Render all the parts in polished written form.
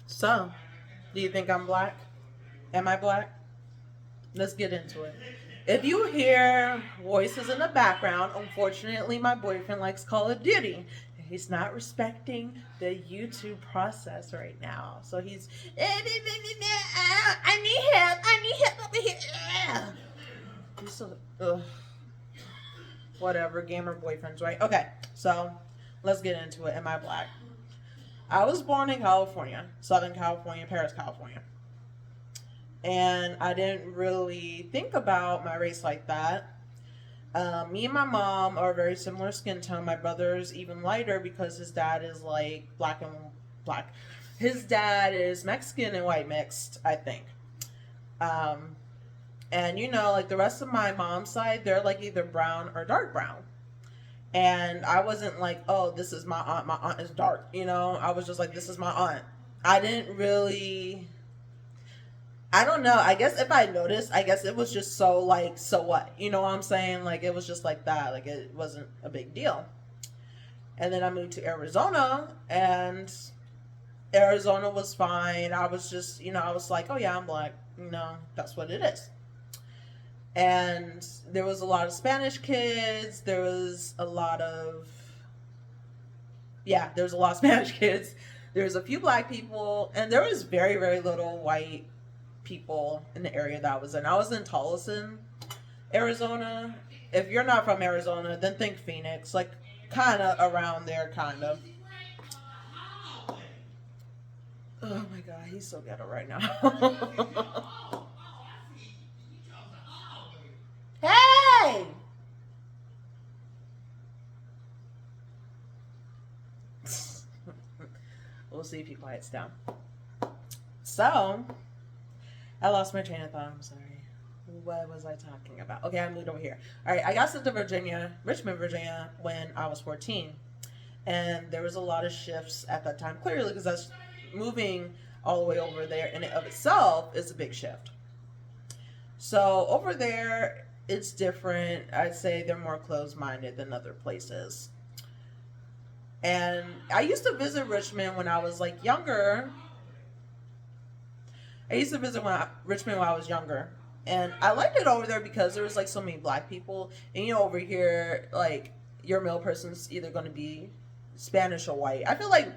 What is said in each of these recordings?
So, do you think I'm black? Am I black? Let's get into it. If you hear voices in the background, unfortunately, my boyfriend likes Call of Duty. He's not respecting the YouTube process right now. So he's, I need help. I need help over here. He's so, ugh, whatever, gamer boyfriends, right? Okay, so let's get into it. Am I black? I was born in California, Southern California, Paris, California. And I didn't really think about my race like that. Me and my mom are very similar skin tone. My brother's even lighter because his dad is like black and black. His dad is Mexican and white mixed, I think. Um, and like the rest of my mom's side, they're like either brown or dark brown. And I wasn't like, oh, this is my aunt. My aunt is dark. I was just like, this is my aunt. I didn't really. I don't know. I guess if I noticed, I guess it was just so like, so what? You know what I'm saying? Like, it was just like that. Like, it wasn't a big deal. And then I moved to Arizona, and Arizona was fine. I was just, I was like, oh yeah, I'm black. That's what it is. And there was a lot of Spanish kids. There was a lot of, yeah, there was a lot of Spanish kids. There was a few black people, and there was very, very little white people in the area that I was in. I was in Tolleson, Arizona. If you're not from Arizona, then think Phoenix, like kind of around there, kind of. Oh my god, he's so ghetto right now. Hey! We'll see if he quiets down. So, I lost my train of thought. I'm sorry. What was I talking about? Okay, I moved over here. All right, I got sent to Virginia, Richmond, Virginia, when I was 14. And there was a lot of shifts at that time, clearly, because I was moving all the way over there, and it of itself is a big shift. So over there, it's different. I'd say they're more closed minded than other places. And I used to visit Richmond when I was like younger. I used to visit Richmond when I was younger, and I liked it over there because there was like so many black people. And over here, like your male person's either going to be Spanish or white. I feel like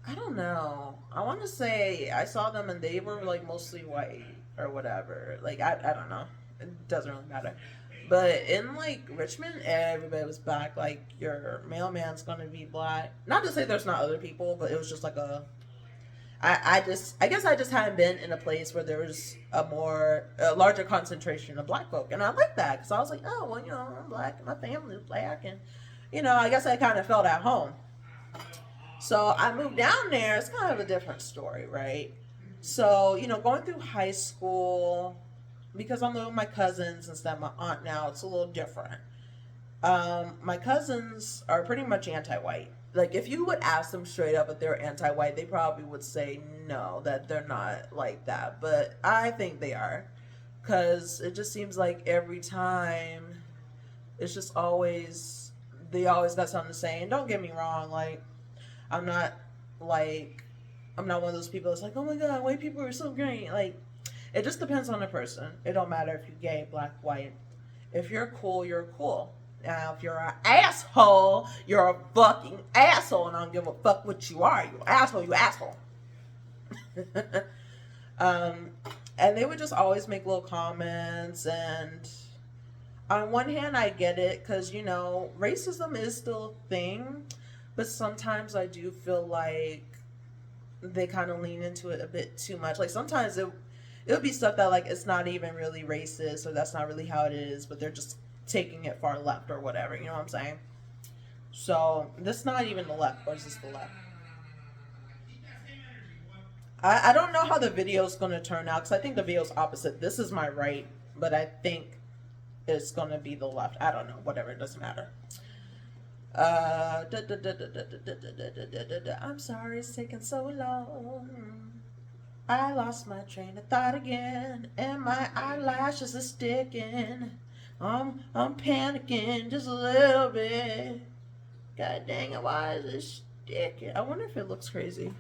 I don't know. I want to say I saw them and they were like mostly white or whatever. Like I don't know. It doesn't really matter. But in like Richmond, everybody was black. Like your mailman's gonna be black. Not to say there's not other people, but it was just like I guess I just hadn't been in a place where there was a larger concentration of black folk, and I like that because I was like, oh well, I'm black, and my family's black, and I guess I kind of felt at home. So I moved down there. It's kind of a different story, right? So going through high school, because I'm living with my cousins instead of my aunt now, it's a little different. My cousins are pretty much anti-white. Like, if you would ask them straight up if they're anti-white, they probably would say no, that they're not like that. But I think they are, because it just seems like every time, it's just always they always got something to say. And don't get me wrong, like I'm not like I'm not one of those people that's like, oh my god, white people are so great. Like, it just depends on the person. It don't matter if you're gay, black, white. If you're cool, you're cool. Now, if you're an asshole, you're a fucking asshole, and I don't give a fuck what you are. You asshole, you asshole. um, and they would just always make little comments. And on one hand, I get it because racism is still a thing, but sometimes I do feel like they kind of lean into it a bit too much. Like sometimes it would be stuff that like it's not even really racist or that's not really how it is, but they're just taking it far left or whatever. You know what I'm saying? So this not even the left, or is this the left? I don't know how the video's gonna turn out because I think the video's opposite. This is my right, but I think it's gonna be the left. I don't know. Whatever, it doesn't matter. I'm sorry it's taking so long. I lost my train of thought again, and my eyelashes are sticking. I'm panicking just a little bit. God dang it, why is it sticking? I wonder if it looks crazy.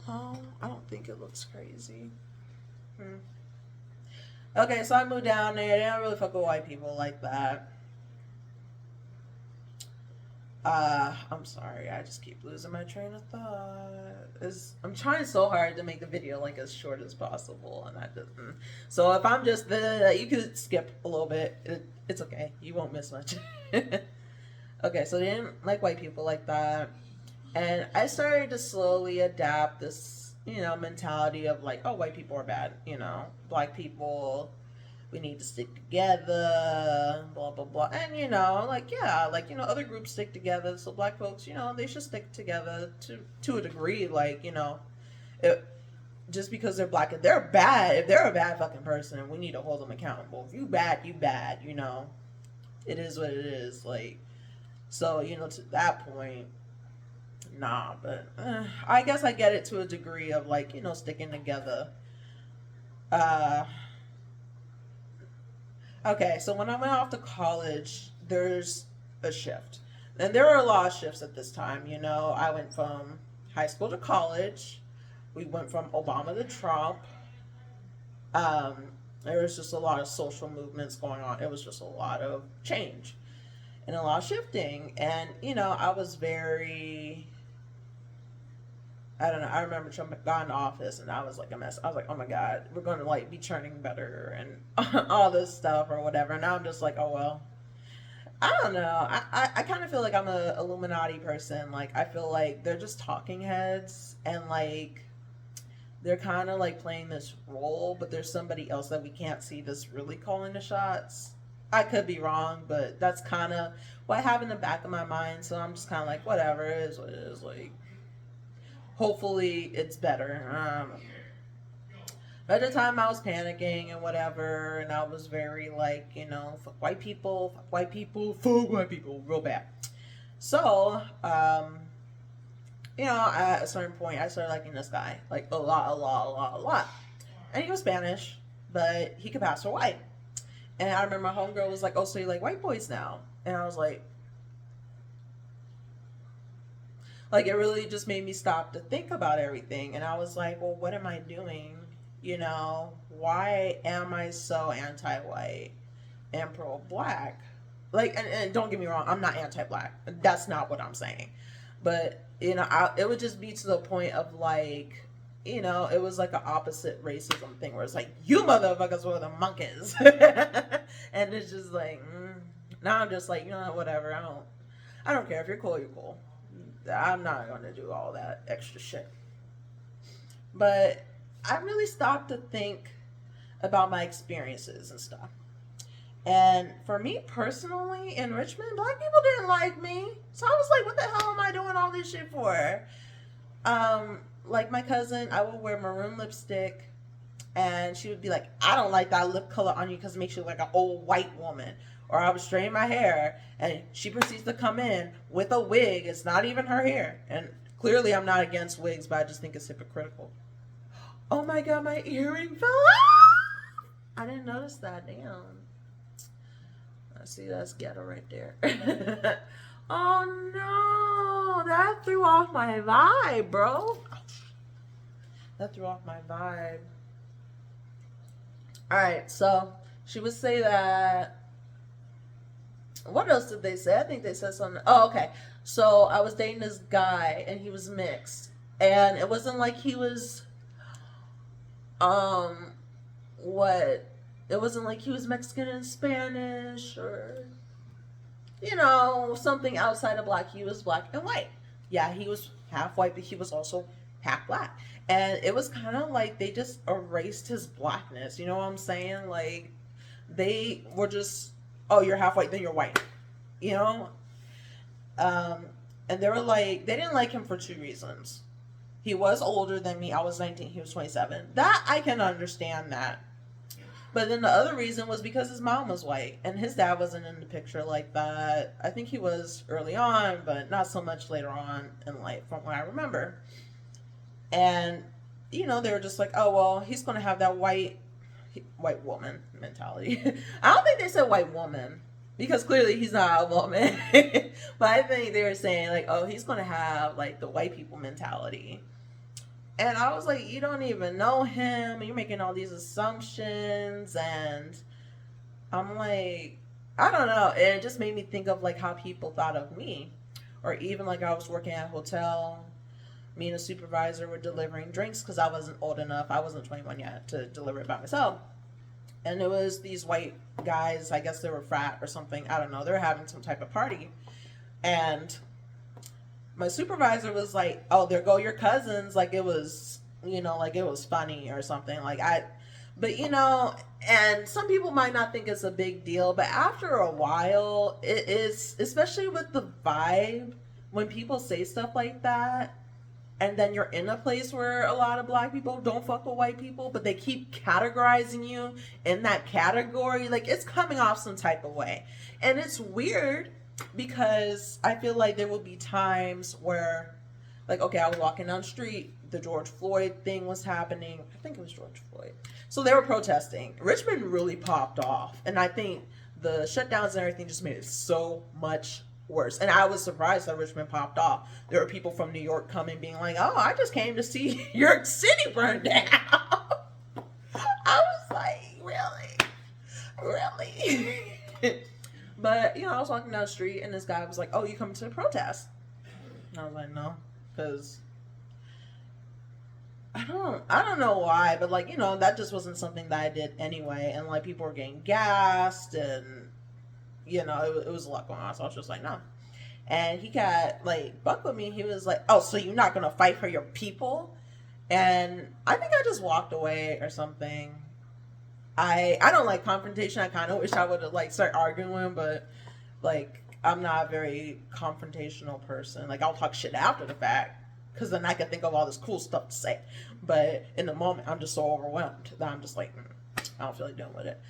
Oh, I don't think it looks crazy. Okay, so I moved down there. They don't really fuck with white people like that. I'm sorry. I just keep losing my train of thought. I'm trying so hard to make the video like as short as possible, and I just. So if I'm just you could skip a little bit. It's okay. You won't miss much. Okay, so they didn't like white people like that, and I started to slowly adapt this, mentality of like, oh, white people are bad. Black people, we need to stick together, blah blah blah. And like, yeah, like, other groups stick together, so black folks, they should stick together to a degree. Like, it, just because they're black, if they're bad, if they're a bad fucking person, we need to hold them accountable. If you bad, you bad. It is what it is. Like, so, to that point, nah. But I guess I get it to a degree of like, sticking together. uh Okay, so when I went off to college, there's a shift. And there were a lot of shifts at this time. I went from high school to college. We went from Obama to Trump. Um, there was just a lot of social movements going on. It was just a lot of change and a lot of shifting. And, I was very, I don't know. I remember Trump got into office, and I was like a mess. I was like, oh my god, we're going to like be churning better and all this stuff or whatever. And now I'm just like, oh well. I don't know. I kind of feel like I'm a Illuminati person. Like, I feel like they're just talking heads, and like they're kind of like playing this role, but there's somebody else that we can't see that's really calling the shots. I could be wrong, but that's kind of what I have in the back of my mind. So I'm just kind of like, whatever, it is what it is. Like, hopefully it's better. At the time, I was panicking and whatever, and I was very like, fuck white people, fuck white people, real bad. So, at a certain point, I started liking this guy, like a lot, a lot, a lot, a lot. And he was Spanish, but he could pass for white. And I remember my homegirl was like, "Oh, so you like white boys now?" And I was like, it really just made me stop to think about everything. And I was like, well, what am I doing? Why am I so anti-white and pro-black? Like, and don't get me wrong, I'm not anti-black. That's not what I'm saying. But, it would just be to the point of like, it was like an opposite racism thing where it's like, you motherfuckers were the monkeys. And it's just like, now I'm just like, whatever. I don't care. If you're cool, you're cool. I'm not going to do all that extra shit. But I really stopped to think about my experiences and stuff. And for me personally, in Richmond, black people didn't like me. So I was like, what the hell am I doing all this shit for? Like my cousin, I would wear maroon lipstick, and she would be like, I don't like that lip color on you because it makes you look like an old white woman. Or I would straighten my hair, and she proceeds to come in with a wig. It's not even her hair. And clearly I'm not against wigs, but I just think it's hypocritical. Oh my god, my earring fell off! I didn't notice that. Damn. I see, that's ghetto right there. Oh no, that threw off my vibe, bro. That threw off my vibe. Alright, so she would say that. What else did they say? I think they said something. Oh, okay. So I was dating this guy, and he was mixed. And it wasn't like he was, what? It wasn't like he was Mexican and Spanish or, something outside of black. He was black and white. Yeah, he was half white, but he was also half black. And it was kind of like they just erased his blackness. You know what I'm saying? Like, they were just, oh, you're half white, then you're white. And they were like, they didn't like him for two reasons. He was older than me. I was 19. He was 27. That, I can understand that. But then the other reason was because his mom was white and his dad wasn't in the picture like that. I think he was early on, but not so much later on in life from what I remember. And, they were just like, oh, well, he's going to have that white woman mentality. I don't think they said white woman because clearly he's not a woman. But I think they were saying like, oh, he's going to have like the white people mentality. And I was like, you don't even know him. You're making all these assumptions. And I'm like, I don't know. And it just made me think of like how people thought of me. Or even like I was working at a hotel. Me and a supervisor were delivering drinks because I wasn't old enough. I wasn't 21 yet to deliver it by myself. And it was these white guys. I guess they were frat or something. I don't know. They were having some type of party. And my supervisor was like, "Oh, there go your cousins." Like it was, like it was funny or something. But and some people might not think it's a big deal, but after a while, it is, especially with the vibe when people say stuff like that. And then you're in a place where a lot of black people don't fuck with white people, but they keep categorizing you in that category. Like it's coming off some type of way. And it's weird because I feel like there will be times where, like, okay, I was walking down the street, the George Floyd thing was happening. I think it was George Floyd. So they were protesting. Richmond really popped off. And I think the shutdowns and everything just made it so much worse. And I was surprised that Richmond popped off. There were people from New York coming being like, "Oh, I just came to see New York City burn down." I was like, really? Really? But, I was walking down the street and this guy was like, "Oh, you coming to the protest?" And I was like, "No," because I don't know why, but like, that just wasn't something that I did anyway. And like people were getting gassed and it was a lot going on. So I was just like, no. And he got like buck with me. He was like, "Oh, so you're not gonna fight for your people?" And I think I just walked away or something. I don't like confrontation. I kind of wish I would have like start arguing, but like I'm not a very confrontational person. Like I'll talk shit after the fact because then I can think of all this cool stuff to say. But in the moment, I'm just so overwhelmed that I'm just like, I don't feel like dealing with it.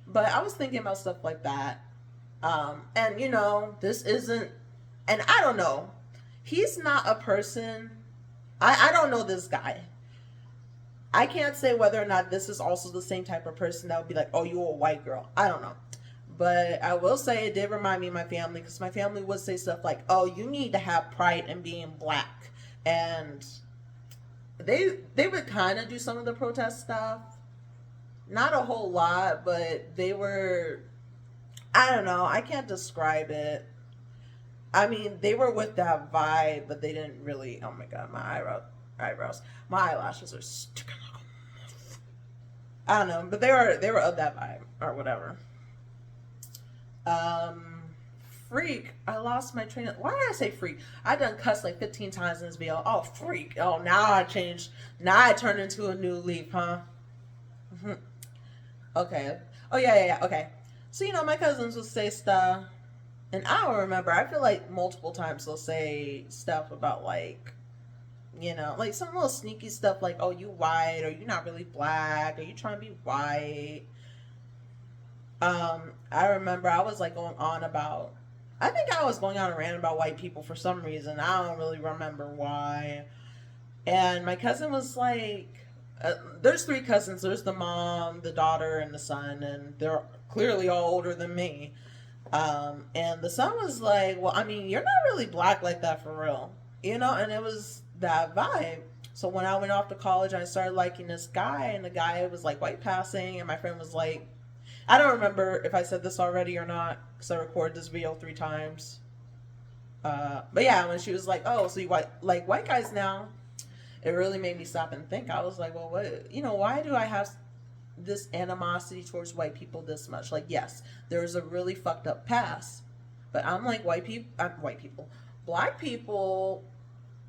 But I was thinking about stuff like that. And this isn't, and I don't know. He's not a person. I don't know this guy. I can't say whether or not this is also the same type of person that would be like, "Oh, you're a white girl." I don't know. But I will say it did remind me of my family because my family would say stuff like, "Oh, you need to have pride in being black." And they would kind of do some of the protest stuff. Not a whole lot, but they were, I don't know, I can't describe it. I mean, they were with that vibe, but they didn't really. Oh my god, eyebrows, my eyelashes are sticking like I don't know, but they were of that vibe or whatever. Um, Freak. I lost my train. Why did I say freak? I done cussed like 15 times in this video. Oh, freak. Oh, now I changed. Now I turned into a new leaf, huh? Okay. Oh yeah. Okay. So my cousins will say stuff, and I don't remember. I feel like multiple times they'll say stuff about like, like some little sneaky stuff like, "Oh, you white," or "You not really black," or "You trying to be white." I remember I was like going on about. I think I was going on a rant about white people for some reason. I don't really remember why. And my cousin was like, there's three cousins. There's the mom, the daughter, and the son, and they're clearly all older than me. And the son was like, "Well, I mean, you're not really black like that for real, And it was that vibe. So when I went off to college, I started liking this guy, and the guy was like white passing, and my friend was like, I don't remember if I said this already or not because I recorded this video 3 times. But yeah, when she was like, "Oh, so you like white guys now," it really made me stop and think. I was like, "Well, what? Why do I have this animosity towards white people this much?" Like, yes, there's a really fucked up past, but I'm like white people, black people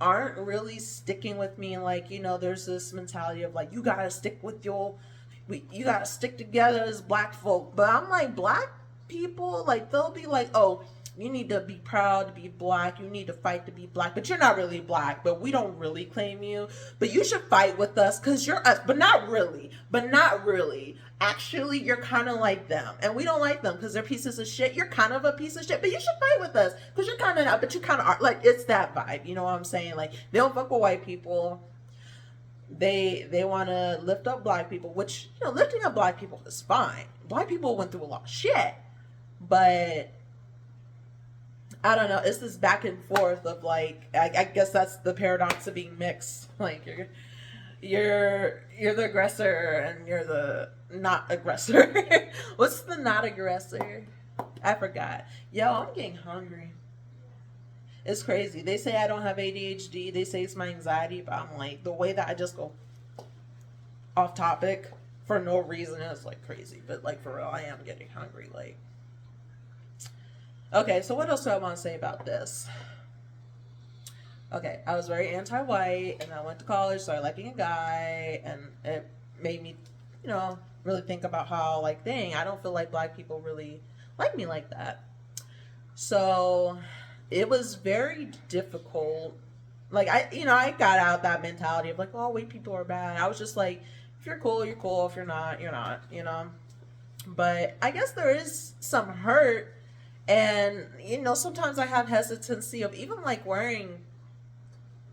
aren't really sticking with me. Like, there's this mentality of like, you gotta stick with you gotta stick together as black folk. But I'm like, black people, like, they'll be like, "Oh, you need to be proud to be black. You need to fight to be black. But you're not really black. But we don't really claim you. But you should fight with us because you're us. But not really. But not really. Actually, you're kind of like them. And we don't like them because they're pieces of shit. You're kind of a piece of shit. But you should fight with us because you're kind of not. But you kind of are." Like, it's that vibe. You know what I'm saying? Like, they don't fuck with white people. They want to lift up black people, which, lifting up black people is fine. Black people went through a lot of shit. But I don't know. It's this back and forth of like, I guess that's the paradox of being mixed. Like, you're the aggressor and you're the not aggressor. What's the not aggressor? I forgot. Yo, I'm getting hungry. It's crazy. They say I don't have ADHD. They say it's my anxiety, but I'm like the way that I just go off topic for no reason is like crazy. But like for real, I am getting hungry. Like, okay, so what else do I want to say about this? Okay, I was very anti-white, and I went to college, started liking a guy, and it made me, really think about how, like, dang, I don't feel like black people really like me like that. So it was very difficult. Like, I got out that mentality of like, oh, white people are bad. I was just like, if you're cool, you're cool. If you're not, you're not. But I guess there is some hurt, and sometimes I have hesitancy of even like wearing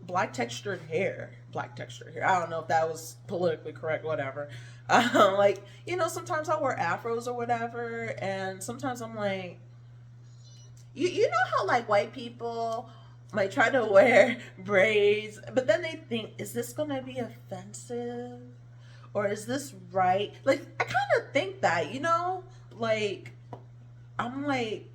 black textured hair. I don't know if that was politically correct, whatever. Like, sometimes I'll wear afros or whatever, and sometimes I'm like, you know how like white people might try to wear braids, but then they think, is this gonna be offensive? Or is this right? Like, I kind of think that, like, I'm like,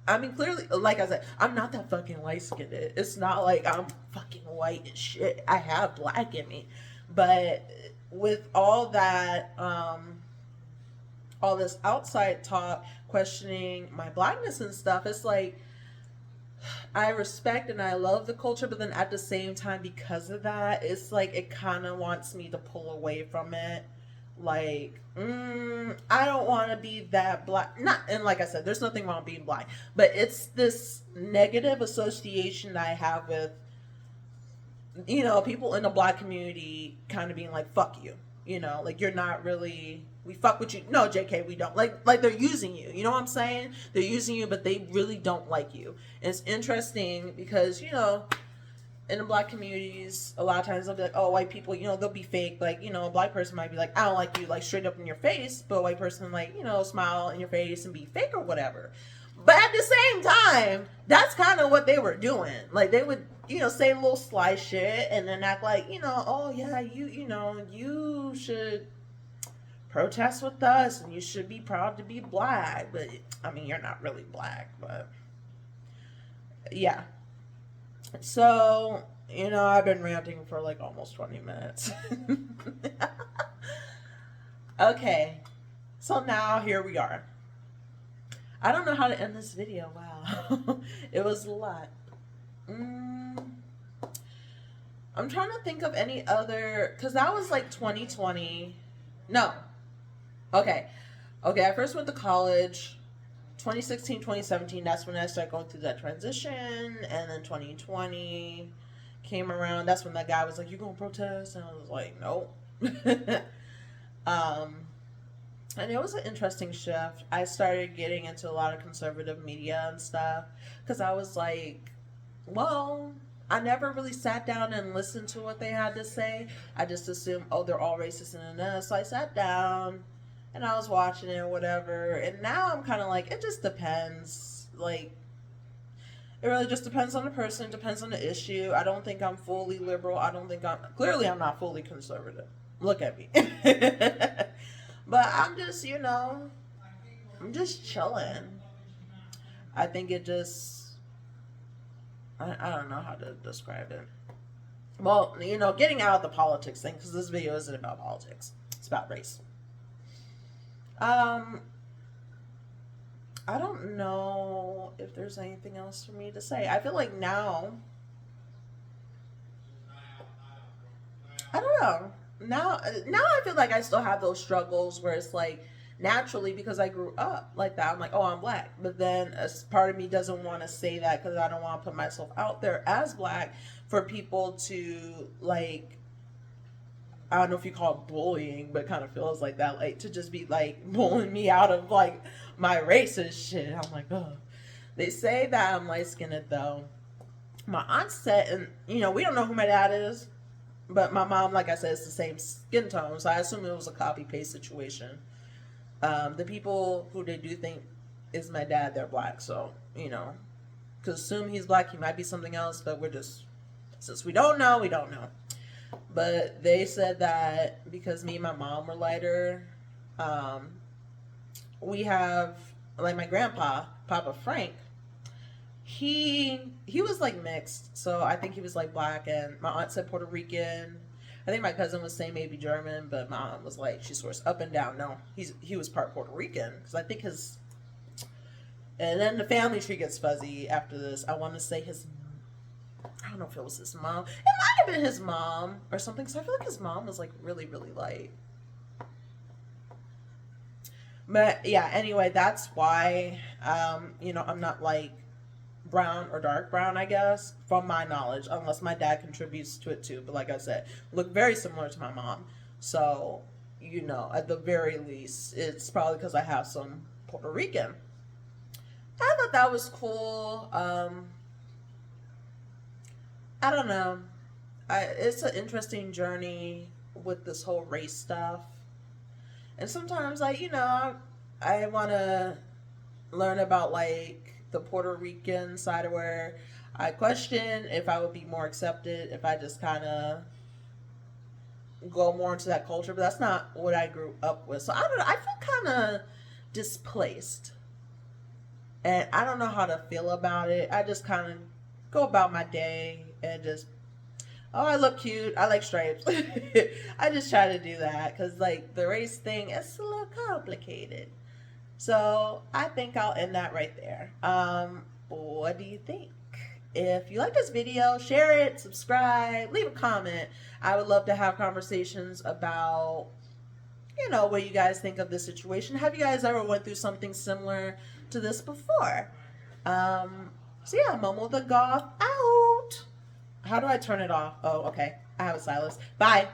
I mean, clearly, like I said, I'm not that fucking light skinned. It's not like I'm fucking white and shit. I have black in me. But with all that, all this outside talk, questioning my blackness and stuff, it's like, I respect and I love the culture, but then at the same time, because of that, it's like it kind of wants me to pull away from it. Like, I don't want to be that black. Not, and like I said, there's nothing wrong with being black, but it's this negative association that I have with, people in the black community kind of being like, fuck you. Like, you're not really, we fuck with you. No, JK, we don't. Like they're using you. You know what I'm saying? They're using you, but they really don't like you. And it's interesting because, in the black communities, a lot of times they'll be like, oh, white people, they'll be fake. Like, a black person might be like, I don't like you, like, straight up in your face. But a white person, like, smile in your face and be fake or whatever. But at the same time, that's kind of what they were doing. Like, they would, say a little sly shit and then act like, oh, yeah, you should protest with us and you should be proud to be black. But, I mean, you're not really black, but yeah. So, I've been ranting for like almost 20 minutes. Okay, so now here we are. I don't know how to end this video. Wow. It was a lot. I'm trying to think of any other, because that was like 2020. No. Okay, I first went to college. 2016, 2017, that's when I started going through that transition. And then 2020 came around. That's when that guy was like, you gonna protest? And I was like, nope. And it was an interesting shift. I started getting into a lot of conservative media and stuff because I was like, well, I never really sat down and listened to what they had to say. I just assumed, oh, they're all racist and this. So I sat down and I was watching it or whatever. And now I'm kind of like, it just depends. Like, it really just depends on the person, depends on the issue. I don't think I'm fully liberal. Clearly I'm not fully conservative. Look at me. But I'm just, I'm just chilling. I think it just, I don't know how to describe it. Well, getting out of the politics thing, because this video isn't about politics. It's about race. I don't know if there's anything else for me to say. I feel like now, I don't know. Now I feel like I still have those struggles where it's like, naturally, because I grew up like that, I'm like, oh, I'm black. But then a part of me doesn't want to say that because I don't want to put myself out there as black for people to, like, I don't know if you call it bullying, but it kind of feels like that, like, to just be, like, bullying me out of, like, my race and shit. I'm like, oh. They say that I'm light-skinned, though. My aunt said, and, we don't know who my dad is, but my mom, like I said, is the same skin tone, so I assume it was a copy-paste situation. The people who they do think is my dad, they're black, so, to assume he's black, he might be something else, but we're just, since we don't know, we don't know. But they said that because me and my mom were lighter, um, we have like my grandpa, Papa Frank. He was like mixed, so I think he was like black, and my aunt said Puerto Rican. I think my cousin was saying maybe German, but my aunt was like she swears up and down. No, he was part Puerto Rican because I think his. And then the family tree gets fuzzy after this. I want to say his. I don't know if it was his mom. It might have been his mom or something. Because I feel like his mom was like really really light. But yeah, anyway, that's why I'm not like brown or dark brown, I guess, from my knowledge, unless my dad contributes to it too. But like I said, look very similar to my mom. So, at the very least, it's probably because I have some Puerto Rican. I thought that was cool. I don't know. It's an interesting journey with this whole race stuff. And sometimes, like, I want to learn about, like, the Puerto Rican side of where I question if I would be more accepted if I just kind of go more into that culture. But that's not what I grew up with. So I don't know. I feel kind of displaced. And I don't know how to feel about it. I just kind of go about my day and just, oh, I look cute. I like stripes. I just try to do that because, like, the race thing is a little complicated. So I think I'll end that right there. What do you think? If you like this video, share it, subscribe, leave a comment. I would love to have conversations about, what you guys think of this situation. Have you guys ever went through something similar to this before? So yeah, Momo the Goth out. How do I turn it off? Oh, okay. I have a stylus. Bye.